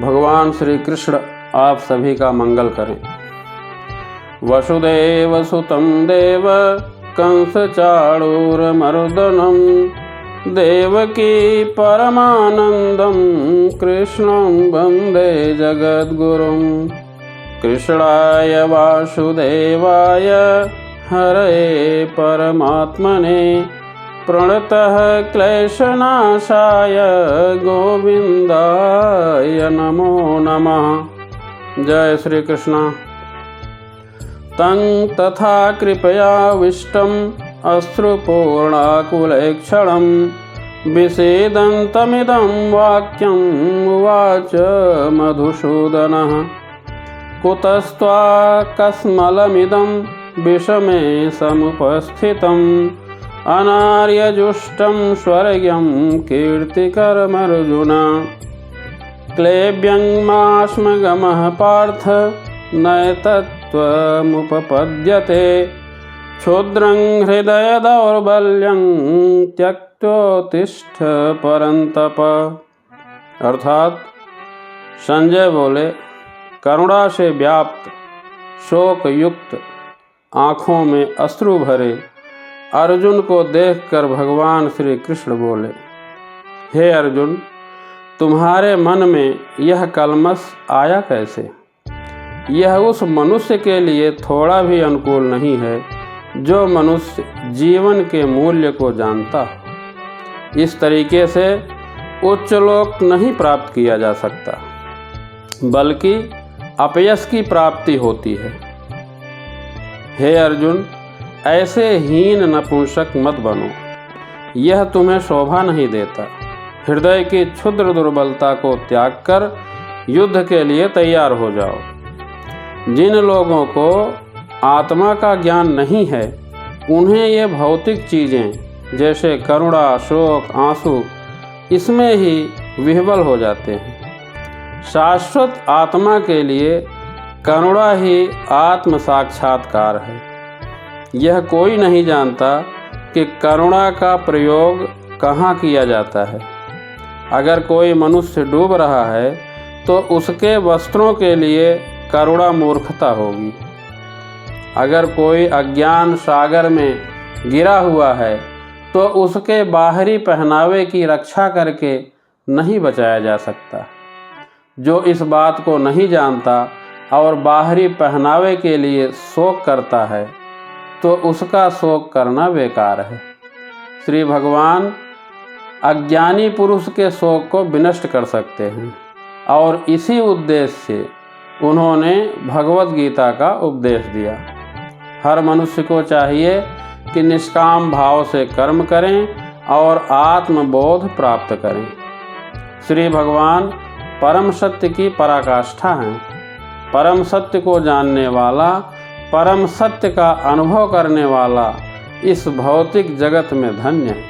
भगवान श्री कृष्ण आप सभी का मंगल करें। वसुदेव सुतं देव कंस चाणूरमर्दनं देवकी परमानंदं कृष्णं वंदे जगद्गुरुं। कृष्णाय वासुदेवाय हरये परमात्मने प्रणतः क्लेशनाशाय गोविंदाय नमो नमः। जय श्री कृष्ण। तं तथा कृपयाविष्टम् अश्रुपूर्णाकुलेक्षणं विषेदन्तमिदं वाक्यम् उवाच मधुसूदनः। कुतस्त्वाकस्मलमिदं विषमे समुपस्थितम् अनार्यजुष्टं स्वर्ग्यं कीर्तिकरमर्जुन। क्लेब्यङ्माश्मगमः पार्थ नैतत्त्वमुपपद्यते क्षुद्रं हृदय दौर्बल्यं त्यक्तोत्तिष्ठ परन्तप। अर्थात संजय बोले, करुणा से व्याप्त शोक युक्त आँखों में अश्रु भरे अर्जुन को देखकर भगवान श्री कृष्ण बोले, हे अर्जुन, तुम्हारे मन में यह कलमश आया कैसे? यह उस मनुष्य के लिए थोड़ा भी अनुकूल नहीं है जो मनुष्य जीवन के मूल्य को जानता हो। इस तरीके से उच्च लोक नहीं प्राप्त किया जा सकता, बल्कि अपयश की प्राप्ति होती है। हे अर्जुन, ऐसे हीन नपुंसक मत बनो, यह तुम्हें शोभा नहीं देता। हृदय की क्षुद्र दुर्बलता को त्याग कर युद्ध के लिए तैयार हो जाओ। जिन लोगों को आत्मा का ज्ञान नहीं है, उन्हें ये भौतिक चीज़ें जैसे करुणा, शोक, आंसू, इसमें ही विह्वल हो जाते हैं। शाश्वत आत्मा के लिए करुणा ही आत्म साक्षात्कार है। यह कोई नहीं जानता कि करुणा का प्रयोग कहाँ किया जाता है। अगर कोई मनुष्य डूब रहा है तो उसके वस्त्रों के लिए करुणा मूर्खता होगी। अगर कोई अज्ञान सागर में गिरा हुआ है तो उसके बाहरी पहनावे की रक्षा करके नहीं बचाया जा सकता। जो इस बात को नहीं जानता और बाहरी पहनावे के लिए शोक करता है तो उसका शोक करना बेकार है। श्री भगवान अज्ञानी पुरुष के शोक को विनष्ट कर सकते हैं और इसी उद्देश्य से उन्होंने भगवत गीता का उपदेश दिया। हर मनुष्य को चाहिए कि निष्काम भाव से कर्म करें और आत्मबोध प्राप्त करें। श्री भगवान परम सत्य की पराकाष्ठा हैं। परम सत्य को जानने वाला, परम सत्य का अनुभव करने वाला इस भौतिक जगत में धन्य है।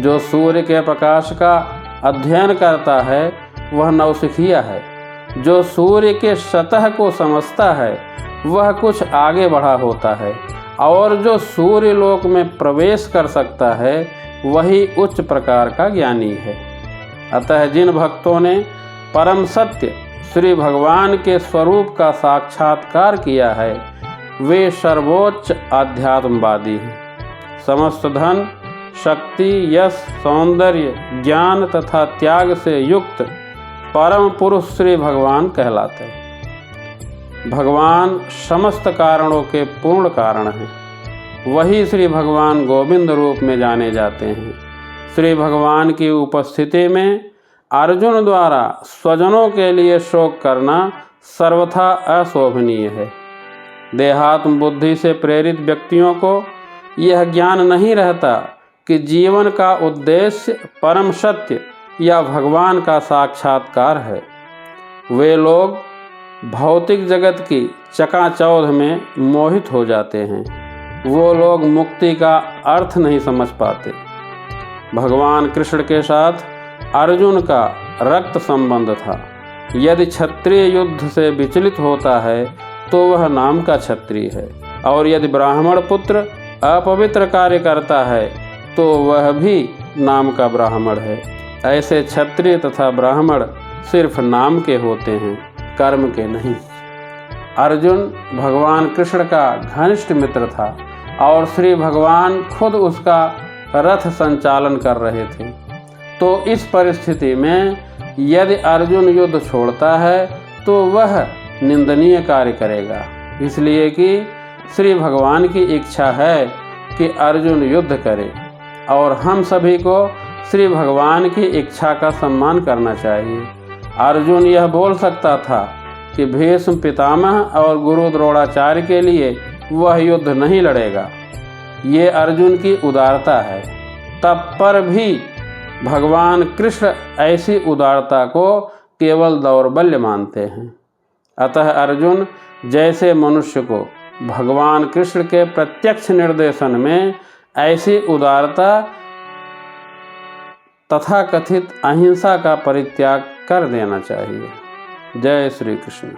जो सूर्य के प्रकाश का अध्ययन करता है वह नौसिखिया है। जो सूर्य के सतह को समझता है वह कुछ आगे बढ़ा होता है, और जो सूर्य लोक में प्रवेश कर सकता है वही उच्च प्रकार का ज्ञानी है। अतः जिन भक्तों ने परम सत्य श्री भगवान के स्वरूप का साक्षात्कार किया है वे सर्वोच्च आध्यात्मवादी हैं। समस्त धन, शक्ति, यश, सौंदर्य, ज्ञान तथा त्याग से युक्त परम पुरुष श्री भगवान कहलाते हैं। भगवान समस्त कारणों के पूर्ण कारण हैं। वही श्री भगवान गोविंद रूप में जाने जाते हैं। श्री भगवान की उपस्थिति में अर्जुन द्वारा स्वजनों के लिए शोक करना सर्वथा अशोभनीय है। देहात्म बुद्धि से प्रेरित व्यक्तियों को यह ज्ञान नहीं रहता कि जीवन का उद्देश्य परम सत्य या भगवान का साक्षात्कार है। वे लोग भौतिक जगत की चकाचौंध में मोहित हो जाते हैं। वो लोग मुक्ति का अर्थ नहीं समझ पाते। भगवान कृष्ण के साथ अर्जुन का रक्त संबंध था। यदि क्षत्रिय युद्ध से विचलित होता है तो वह नाम का क्षत्रिय है, और यदि ब्राह्मण पुत्र अपवित्र कार्य करता है तो वह भी नाम का ब्राह्मण है। ऐसे क्षत्रिय तथा ब्राह्मण सिर्फ नाम के होते हैं, कर्म के नहीं। अर्जुन भगवान कृष्ण का घनिष्ठ मित्र था और श्री भगवान खुद उसका रथ संचालन कर रहे थे। तो इस परिस्थिति में यदि अर्जुन युद्ध छोड़ता है तो वह निंदनीय कार्य करेगा, इसलिए कि श्री भगवान की इच्छा है कि अर्जुन युद्ध करे और हम सभी को श्री भगवान की इच्छा का सम्मान करना चाहिए। अर्जुन यह बोल सकता था कि भीष्म पितामह और गुरु द्रोणाचार्य के लिए वह युद्ध नहीं लड़ेगा। ये अर्जुन की उदारता है। तब पर भी भगवान कृष्ण ऐसी उदारता को केवल दौर्बल्य मानते हैं। अतः अर्जुन जैसे मनुष्य को भगवान कृष्ण के प्रत्यक्ष निर्देशन में ऐसी उदारता तथा कथित अहिंसा का परित्याग कर देना चाहिए। जय श्री कृष्ण।